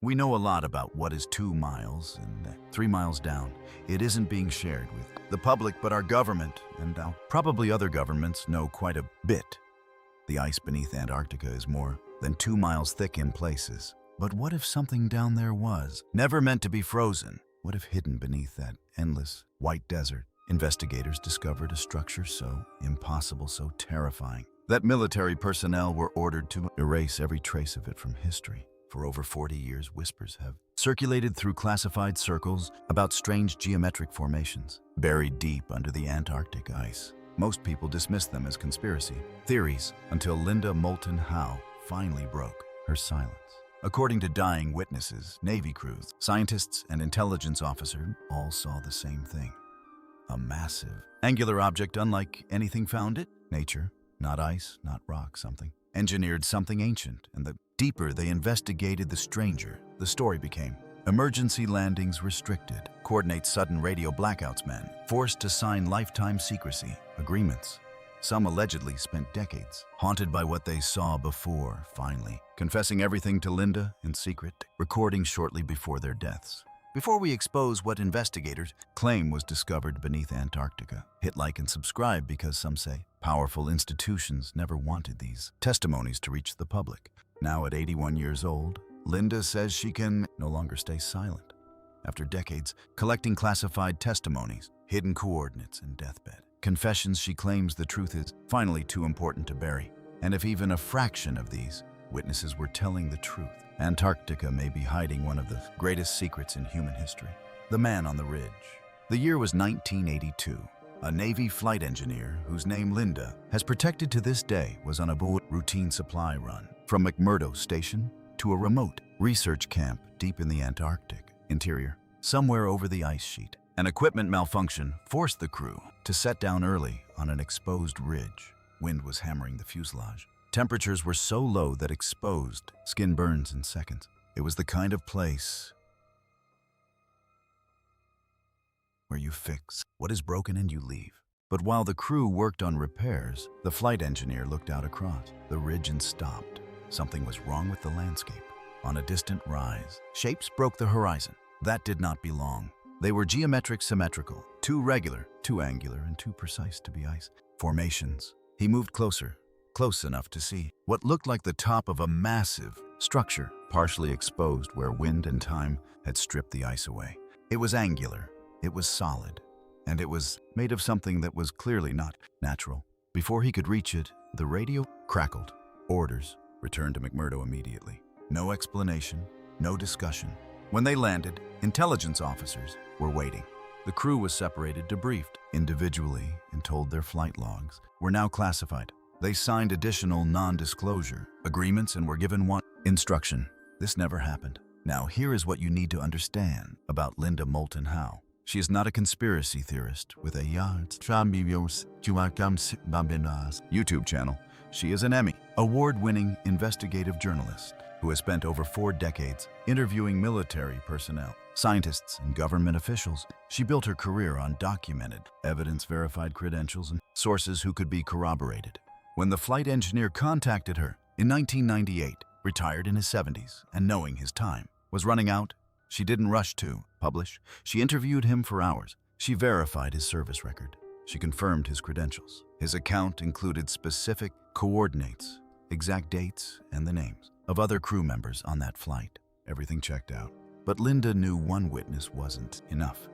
We know a lot about what is 2 miles and 3 miles down. It isn't being shared with the public, but our government, and now probably other governments, know quite a bit. The ice beneath Antarctica is more than 2 miles thick in places. But what if something down there was never meant to be frozen? What if hidden beneath that endless white desert, investigators discovered a structure so impossible, so terrifying, that military personnel were ordered to erase every trace of it from history? For over 40 years, whispers have circulated through classified circles about strange geometric formations buried deep under the Antarctic ice. Most people dismissed them as conspiracy theories until Moulton Howe finally broke her silence. According to dying witnesses, Navy crews, scientists, and intelligence officers all saw the same thing. A massive, angular object unlike anything found in nature. Not ice, not rock, something. Engineered, something ancient. And the deeper they investigated, the stranger the story became. Emergency landings restricted. Coordinate sudden radio blackouts, men. Forced to sign lifetime secrecy agreements. Some allegedly spent decades haunted by what they saw before, finally confessing everything to Linda in secret, recording shortly before their deaths. Before we expose what investigators claim was discovered beneath Antarctica, hit like and subscribe, because some say powerful institutions never wanted these testimonies to reach the public. Now at 81 years old, Linda says she can no longer stay silent. After decades collecting classified testimonies, hidden coordinates, and deathbed confessions, she claims the truth is finally too important to bury. And if even a fraction of these witnesses were telling the truth, Antarctica may be hiding one of the greatest secrets in human history. The man on the ridge. The year was 1982. A Navy flight engineer, whose name Linda has protected to this day, was on a routine supply run from McMurdo Station to a remote research camp deep in the Antarctic interior, somewhere over the ice sheet. An equipment malfunction forced the crew to set down early on an exposed ridge. Wind was hammering the fuselage. Temperatures were so low that exposed skin burns in seconds. It was the kind of place where you fix what is broken and you leave. But while the crew worked on repairs, the flight engineer looked out across the ridge and stopped. Something was wrong with the landscape. On a distant rise, shapes broke the horizon. That did not belong. They were geometric symmetrical, too regular, too angular, and too precise to be ice formations. He moved closer, close enough to see what looked like the top of a massive structure, partially exposed where wind and time had stripped the ice away. It was angular, it was solid, and it was made of something that was clearly not natural. Before he could reach it, the radio crackled. Orders returned to McMurdo immediately. No explanation, no discussion. When they landed, intelligence officers were waiting. The crew was separated, debriefed individually, and told their flight logs were now classified. They signed additional non-disclosure agreements and were given one instruction. This never happened. Now here is what you need to understand about Moulton Howe. She is not a conspiracy theorist with a YouTube channel. She is an Emmy award-winning investigative journalist who has spent over 4 decades interviewing military personnel, scientists, and government officials. She built her career on documented, evidence-verified credentials and sources who could be corroborated. When the flight engineer contacted her in 1998, retired in his 70s, and knowing his time was running out, she didn't rush to publish. She interviewed him for hours. She verified his service record. She confirmed his credentials. His account included specific coordinates, exact dates, and the names of other crew members on that flight. Everything checked out. But Linda knew one witness wasn't enough.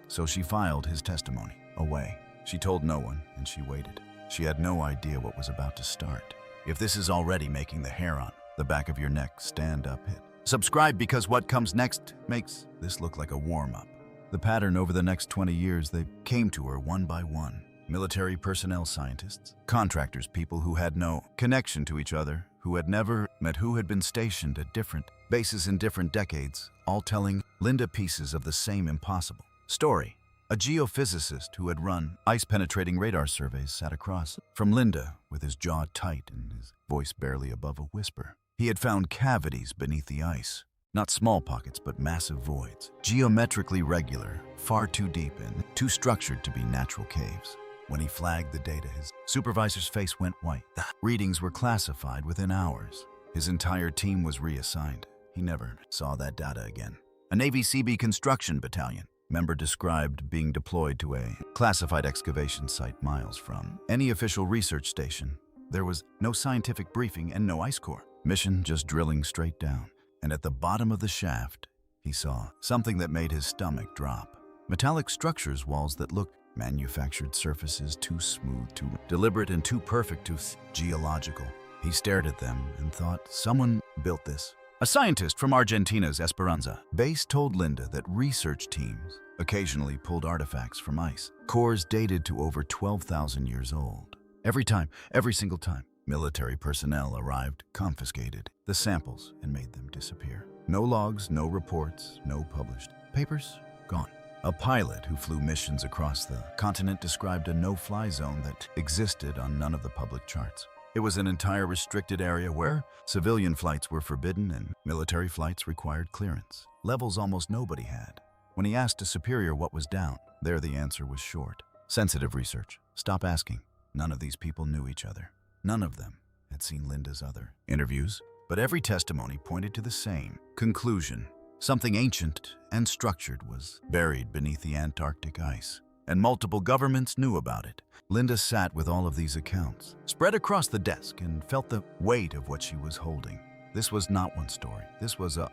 So she filed his testimony away. She told no one, and she waited. She had no idea what was about to start. If this is already making the hair on the back of your neck stand up, hit subscribe, because what comes next makes this look like a warm-up. The pattern over the next 20 years, they came to her one by one. Military personnel, scientists, contractors, people who had no connection to each other, who had never met, who had been stationed at different bases in different decades, all telling Linda pieces of the same impossible story. A geophysicist who had run ice-penetrating radar surveys sat across from Linda with his jaw tight and his voice barely above a whisper. He had found cavities beneath the ice. Not small pockets, but massive voids. Geometrically regular, far too deep and too structured to be natural caves. When he flagged the data, his supervisor's face went white. The readings were classified within hours. His entire team was reassigned. He never saw that data again. A Navy CB construction battalion member described being deployed to a classified excavation site miles from any official research station. There was no scientific briefing and no ice core. Mission just drilling straight down. And at the bottom of the shaft, he saw something that made his stomach drop. Metallic structures, walls that looked manufactured, surfaces too smooth, too deliberate, and too perfect, too geological. He stared at them and thought, someone built this. A scientist from Argentina's Esperanza base told Linda that research teams occasionally pulled artifacts from ice, cores dated to over 12,000 years old. Every single time, military personnel arrived, confiscated the samples, and made them disappear. No logs, no reports, no published papers, gone. A pilot who flew missions across the continent described a no-fly zone that existed on none of the public charts. It was an entire restricted area where civilian flights were forbidden and military flights required clearance. Levels almost nobody had. When he asked a superior what was down, there the answer was short. Sensitive research. Stop asking. None of these people knew each other. None of them had seen Linda's other interviews, but every testimony pointed to the same conclusion. Something ancient and structured was buried beneath the Antarctic ice, and multiple governments knew about it. Linda sat with all of these accounts, spread across the desk, and felt the weight of what she was holding. This was not one story. This was a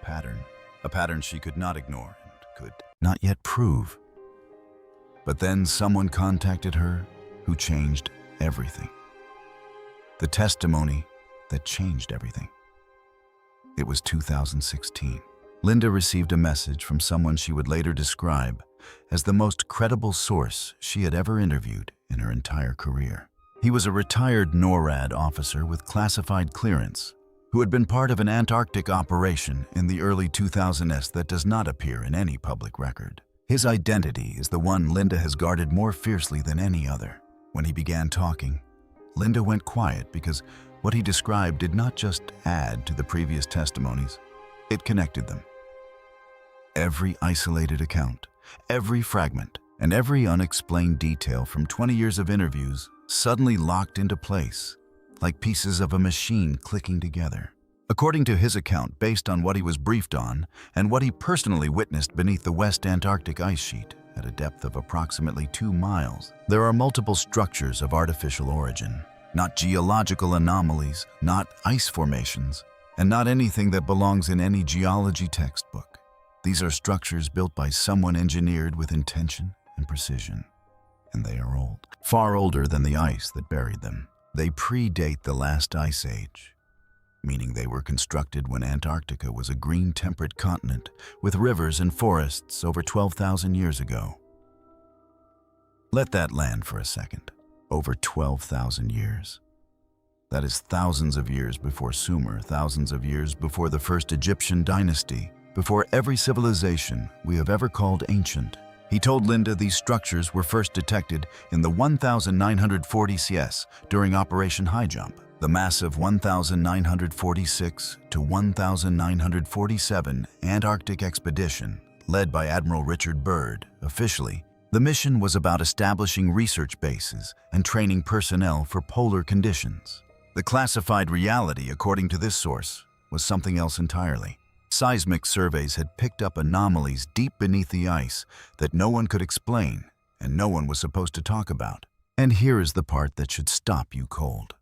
pattern. A pattern she could not ignore and could not yet prove. But then someone contacted her who changed everything. The testimony that changed everything. It was 2016. Linda received a message from someone she would later describe as the most credible source she had ever interviewed in her entire career. He was a retired NORAD officer with classified clearance who had been part of an Antarctic operation in the early 2000s that does not appear in any public record. His identity is the one Linda has guarded more fiercely than any other. When he began talking, Linda went quiet because what he described did not just add to the previous testimonies, it connected them. Every isolated account, every fragment, and every unexplained detail from 20 years of interviews suddenly locked into place, like pieces of a machine clicking together. According to his account, based on what he was briefed on and what he personally witnessed beneath the West Antarctic ice sheet at a depth of approximately 2 miles, there are multiple structures of artificial origin, not geological anomalies, not ice formations, and not anything that belongs in any geology textbook. These are structures built by someone engineered with intention and precision. And they are old, far older than the ice that buried them. They predate the last ice age, meaning they were constructed when Antarctica was a green temperate continent with rivers and forests over 12,000 years ago. Let that land for a second. Over 12,000 years. That is thousands of years before Sumer, thousands of years before the first Egyptian dynasty, before every civilization we have ever called ancient. He told Linda these structures were first detected in the 1940 CS during Operation High Jump. The massive 1946 to 1947 Antarctic expedition, led by Admiral Richard Byrd, officially, the mission was about establishing research bases and training personnel for polar conditions. The classified reality, according to this source, was something else entirely. Seismic surveys had picked up anomalies deep beneath the ice that no one could explain and no one was supposed to talk about. And here is the part that should stop you cold.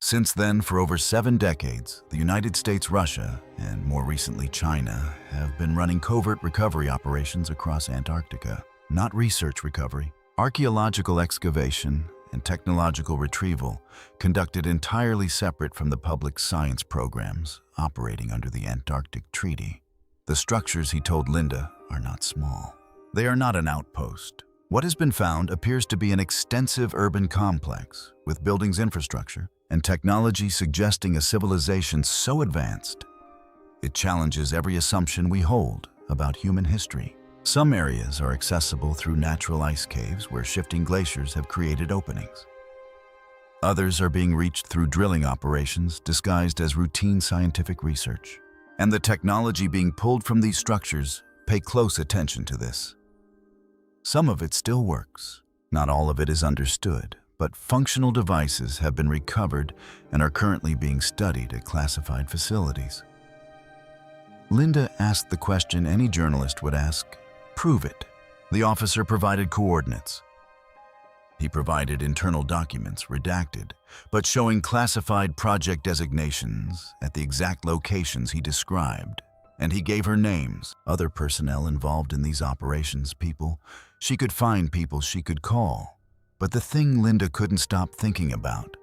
Since then, for over 7 decades, the United States, Russia, and more recently China, have been running covert recovery operations across Antarctica. Not research recovery, archaeological excavation, and technological retrieval, conducted entirely separate from the public science programs operating under the Antarctic Treaty. The structures, he told Linda, are not small. They are not an outpost. What has been found appears to be an extensive urban complex with buildings, infrastructure, and technology suggesting a civilization so advanced, it challenges every assumption we hold about human history. Some areas are accessible through natural ice caves where shifting glaciers have created openings. Others are being reached through drilling operations disguised as routine scientific research. And the technology being pulled from these structures, pay close attention to this. Some of it still works. Not all of it is understood, but functional devices have been recovered and are currently being studied at classified facilities. Linda asked the question any journalist would ask, "Prove it." The officer provided coordinates. He provided internal documents, redacted, but showing classified project designations at the exact locations he described, and he gave her names, other personnel involved in these operations, people she could find, people she could call. But the thing Linda couldn't stop thinking about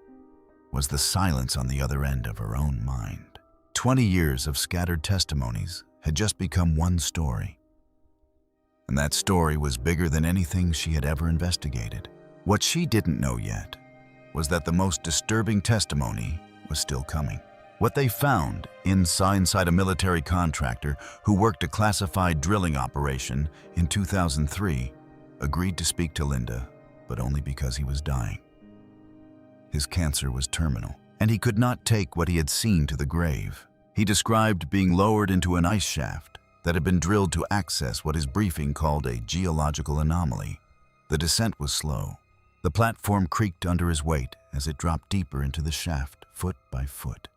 was the silence on the other end of her own mind. 20 years of scattered testimonies had just become one story. And that story was bigger than anything she had ever investigated. What she didn't know yet was that the most disturbing testimony was still coming. What they found inside a military contractor who worked a classified drilling operation in 2003 agreed to speak to Linda, but only because he was dying. His cancer was terminal, and he could not take what he had seen to the grave. He described being lowered into an ice shaft that had been drilled to access what his briefing called a geological anomaly. The descent was slow. The platform creaked under his weight as it dropped deeper into the shaft, foot by foot.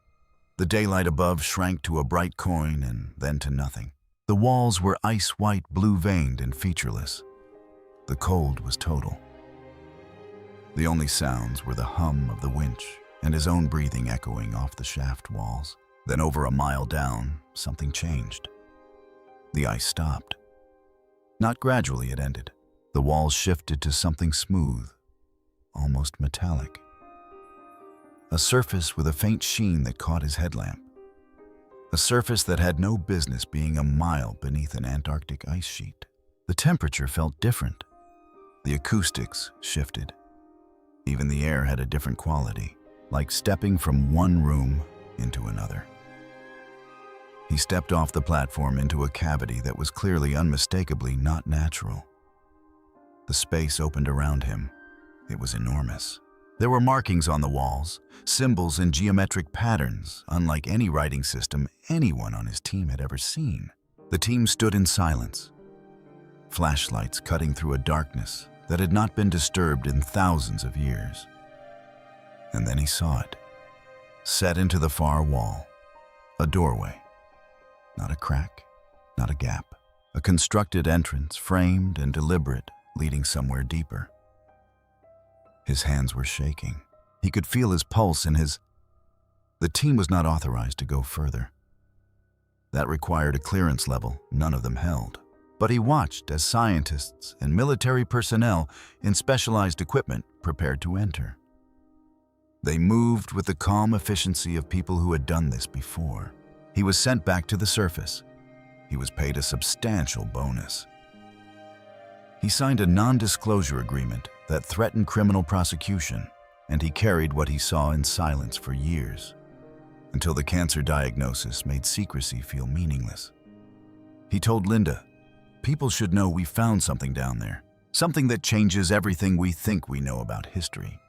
The daylight above shrank to a bright coin and then to nothing. The walls were ice-white, blue-veined and featureless. The cold was total. The only sounds were the hum of the winch and his own breathing echoing off the shaft walls. Then over a mile down, something changed. The ice stopped. Not gradually, it ended. The walls shifted to something smooth, almost metallic. A surface with a faint sheen that caught his headlamp. A surface that had no business being a mile beneath an Antarctic ice sheet. The temperature felt different. The acoustics shifted. Even the air had a different quality, like stepping from one room into another. He stepped off the platform into a cavity that was clearly unmistakably not natural. The space opened around him. It was enormous. There were markings on the walls, symbols and geometric patterns, unlike any writing system anyone on his team had ever seen. The team stood in silence, flashlights cutting through a darkness that had not been disturbed in thousands of years. And then he saw it, set into the far wall, a doorway. Not a crack, not a gap. A constructed entrance, framed and deliberate, leading somewhere deeper. His hands were shaking. He could feel his pulse in his... The team was not authorized to go further. That required a clearance level none of them held. But he watched as scientists and military personnel in specialized equipment prepared to enter. They moved with the calm efficiency of people who had done this before. He was sent back to the surface. He was paid a substantial bonus. He signed a non-disclosure agreement that threatened criminal prosecution, and he carried what he saw in silence for years, until the cancer diagnosis made secrecy feel meaningless. He told Linda, "People should know we found something down there, something that changes everything we think we know about history."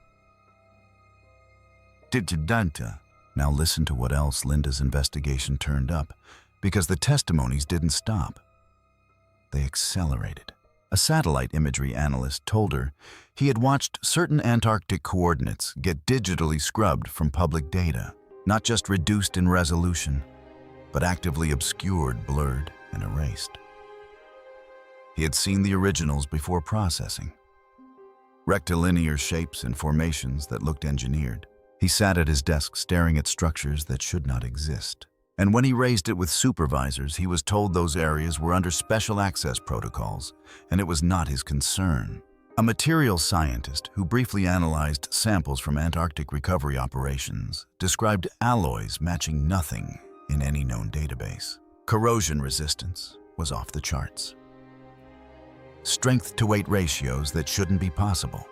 Now listen to what else Linda's investigation turned up, because the testimonies didn't stop. They accelerated. A satellite imagery analyst told her he had watched certain Antarctic coordinates get digitally scrubbed from public data, not just reduced in resolution, but actively obscured, blurred, and erased. He had seen the originals before processing. Rectilinear shapes and formations that looked engineered. He sat at his desk staring at structures that should not exist. And when he raised it with supervisors, he was told those areas were under special access protocols, and it was not his concern. A materials scientist who briefly analyzed samples from Antarctic recovery operations described alloys matching nothing in any known database. Corrosion resistance was off the charts. Strength-to-weight ratios that shouldn't be possible.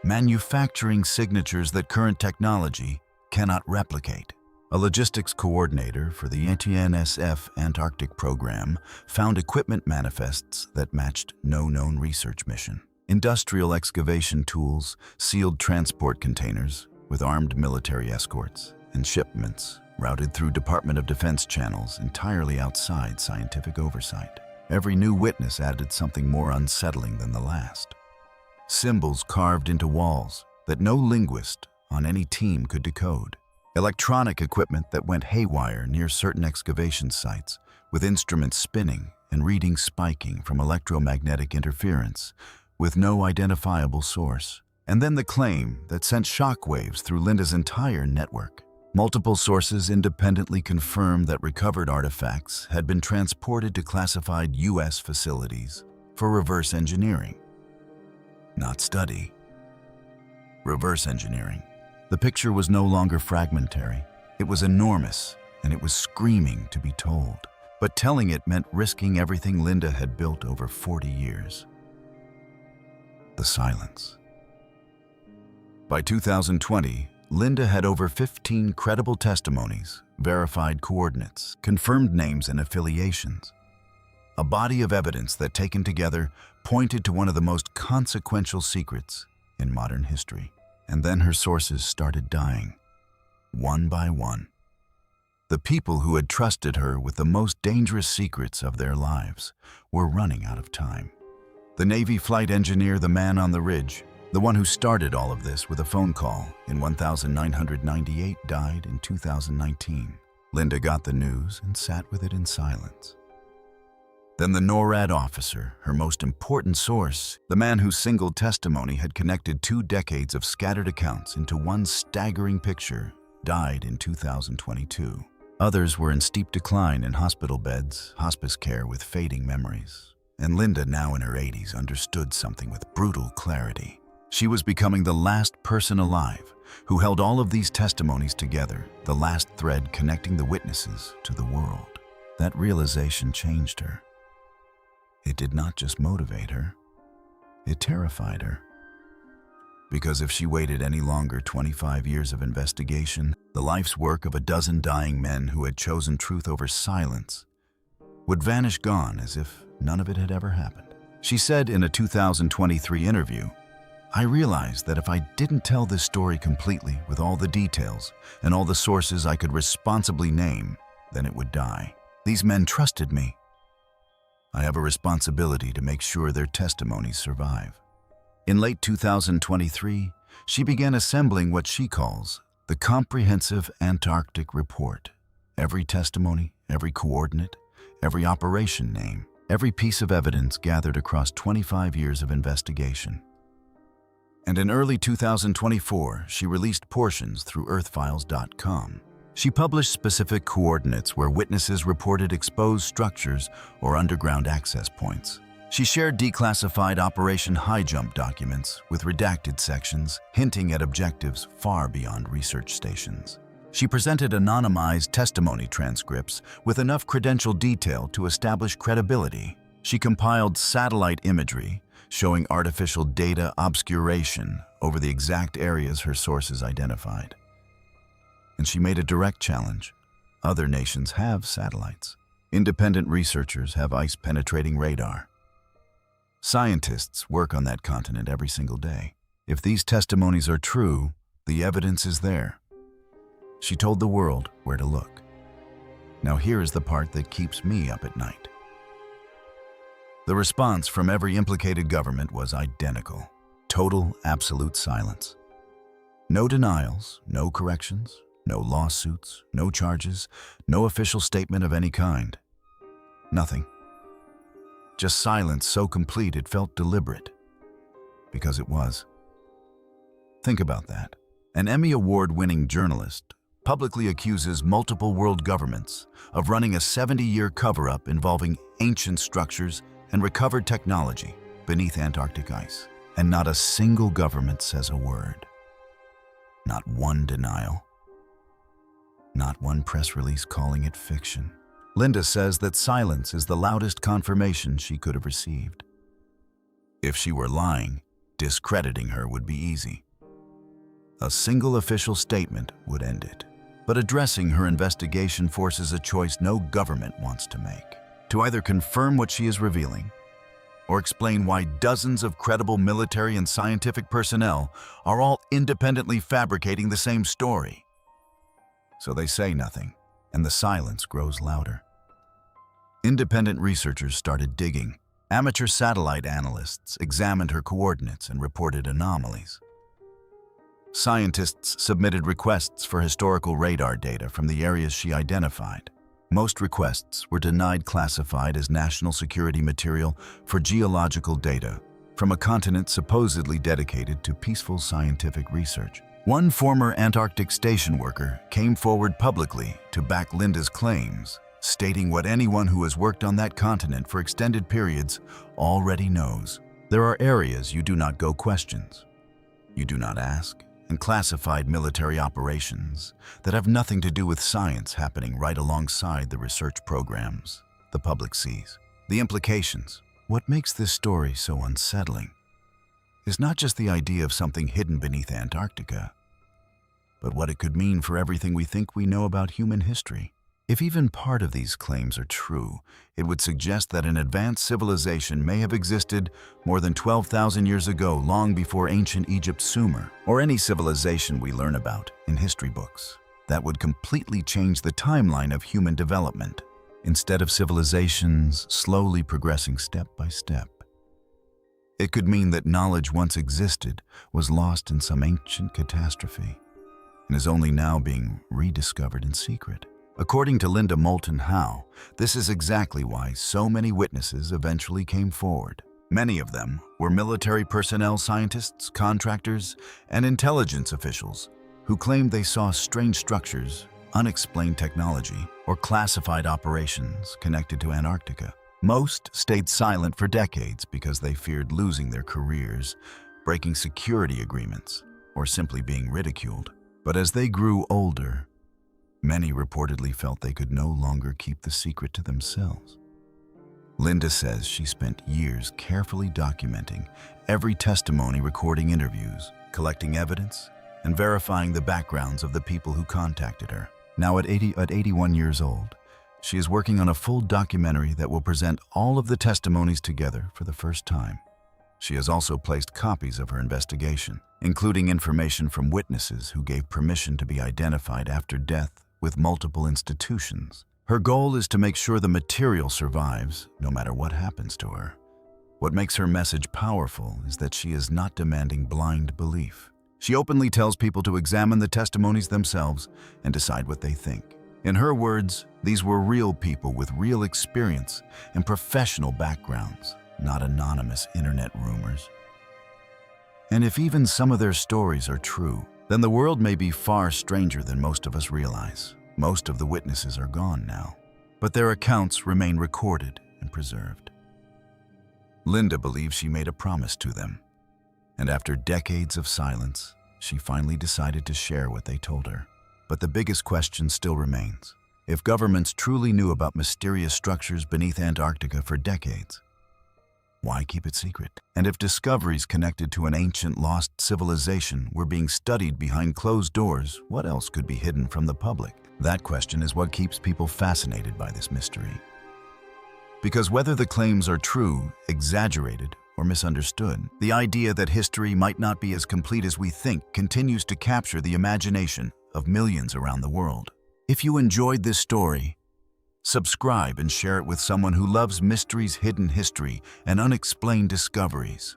Manufacturing signatures that current technology cannot replicate. A logistics coordinator for the ATNSF Antarctic program found equipment manifests that matched no known research mission. Industrial excavation tools, sealed transport containers with armed military escorts, and shipments routed through Department of Defense channels entirely outside scientific oversight. Every new witness added something more unsettling than the last. Symbols carved into walls, that no linguist on any team could decode. Electronic equipment that went haywire near certain excavation sites, with instruments spinning and readings spiking from electromagnetic interference, with no identifiable source. And then the claim that sent shockwaves through Linda's entire network. Multiple sources independently confirmed that recovered artifacts had been transported to classified U.S. facilities for reverse engineering. Not study. Reverse engineering. The picture was no longer fragmentary. It was enormous, and it was screaming to be told. But telling it meant risking everything Linda had built over 40 years. The silence. By 2020, Linda had over 15 credible testimonies, verified coordinates, confirmed names and affiliations. A body of evidence that, taken together, pointed to one of the most consequential secrets in modern history. And then her sources started dying, one by one. The people who had trusted her with the most dangerous secrets of their lives were running out of time. The Navy flight engineer, the man on the ridge, the one who started all of this with a phone call in 1998, died in 2019. Linda got the news and sat with it in silence. Then the NORAD officer, her most important source, the man whose single testimony had connected 2 decades of scattered accounts into one staggering picture, died in 2022. Others were in steep decline in hospital beds, hospice care with fading memories. And Linda, now in her 80s, understood something with brutal clarity. She was becoming the last person alive who held all of these testimonies together, the last thread connecting the witnesses to the world. That realization changed her. It did not just motivate her, it terrified her. Because if she waited any longer, 25 years of investigation, the life's work of a dozen dying men who had chosen truth over silence, would vanish gone as if none of it had ever happened. She said in a 2023 interview, "I realized that if I didn't tell this story completely with all the details and all the sources I could responsibly name, then it would die. These men trusted me. I have a responsibility to make sure their testimonies survive." In late 2023, she began assembling what she calls the Comprehensive Antarctic Report. Every testimony, every coordinate, every operation name, every piece of evidence gathered across 25 years of investigation. And in early 2024, she released portions through earthfiles.com. She published specific coordinates where witnesses reported exposed structures or underground access points. She shared declassified Operation High Jump documents with redacted sections, hinting at objectives far beyond research stations. She presented anonymized testimony transcripts with enough credential detail to establish credibility. She compiled satellite imagery showing artificial data obscuration over the exact areas her sources identified. And she made a direct challenge. Other nations have satellites. Independent researchers have ice-penetrating radar. Scientists work on that continent every single day. If these testimonies are true, the evidence is there. She told the world where to look. Now here is the part that keeps me up at night. The response from every implicated government was identical. Total, absolute silence. No denials, no corrections, no lawsuits, no charges, no official statement of any kind. Nothing. Just silence so complete it felt deliberate. Because it was. Think about that. An Emmy Award-winning journalist publicly accuses multiple world governments of running a 70-year cover-up involving ancient structures and recovered technology beneath Antarctic ice. And not a single government says a word. Not one denial. Not one press release calling it fiction. Linda says that silence is the loudest confirmation she could have received. If she were lying, discrediting her would be easy. A single official statement would end it. But addressing her investigation forces a choice no government wants to make. To either confirm what she is revealing, or explain why dozens of credible military and scientific personnel are all independently fabricating the same story. So they say nothing, and the silence grows louder. Independent researchers started digging. Amateur satellite analysts examined her coordinates and reported anomalies. Scientists submitted requests for historical radar data from the areas she identified. Most requests were denied, classified as national security material for geological data from a continent supposedly dedicated to peaceful scientific research. One former Antarctic station worker came forward publicly to back Linda's claims, stating what anyone who has worked on that continent for extended periods already knows. There are areas you do not go, questions you do not ask, and classified military operations that have nothing to do with science happening right alongside the research programs the public sees. The implications. What makes this story so unsettling is not just the idea of something hidden beneath Antarctica, but what it could mean for everything we think we know about human history. If even part of these claims are true, it would suggest that an advanced civilization may have existed more than 12,000 years ago, long before ancient Egypt's Sumer, or any civilization we learn about in history books. That would completely change the timeline of human development, instead of civilizations slowly progressing step by step. It could mean that knowledge once existed, was lost in some ancient catastrophe, and is only now being rediscovered in secret. According to Moulton Howe, this is exactly why so many witnesses eventually came forward. Many of them were military personnel, scientists, contractors, and intelligence officials who claimed they saw strange structures, unexplained technology, or classified operations connected to Antarctica. Most stayed silent for decades because they feared losing their careers, breaking security agreements, or simply being ridiculed. But as they grew older, many reportedly felt they could no longer keep the secret to themselves. Linda says she spent years carefully documenting every testimony, recording interviews, collecting evidence, and verifying the backgrounds of the people who contacted her. Now at 81 years old, she is working on a full documentary that will present all of the testimonies together for the first time. She has also placed copies of her investigation, including information from witnesses who gave permission to be identified after death with multiple institutions. Her goal is to make sure the material survives, no matter what happens to her. What makes her message powerful is that she is not demanding blind belief. She openly tells people to examine the testimonies themselves and decide what they think. In her words, these were real people with real experience and professional backgrounds, not anonymous internet rumors. And if even some of their stories are true, then the world may be far stranger than most of us realize. Most of the witnesses are gone now, but their accounts remain recorded and preserved. Linda believes she made a promise to them, and after decades of silence, she finally decided to share what they told her. But the biggest question still remains. If governments truly knew about mysterious structures beneath Antarctica for decades, why keep it secret? And if discoveries connected to an ancient lost civilization were being studied behind closed doors, what else could be hidden from the public? That question is what keeps people fascinated by this mystery. Because whether the claims are true, exaggerated, or misunderstood, the idea that history might not be as complete as we think continues to capture the imagination of millions around the world. If you enjoyed this story, subscribe and share it with someone who loves mysteries, hidden history, and unexplained discoveries.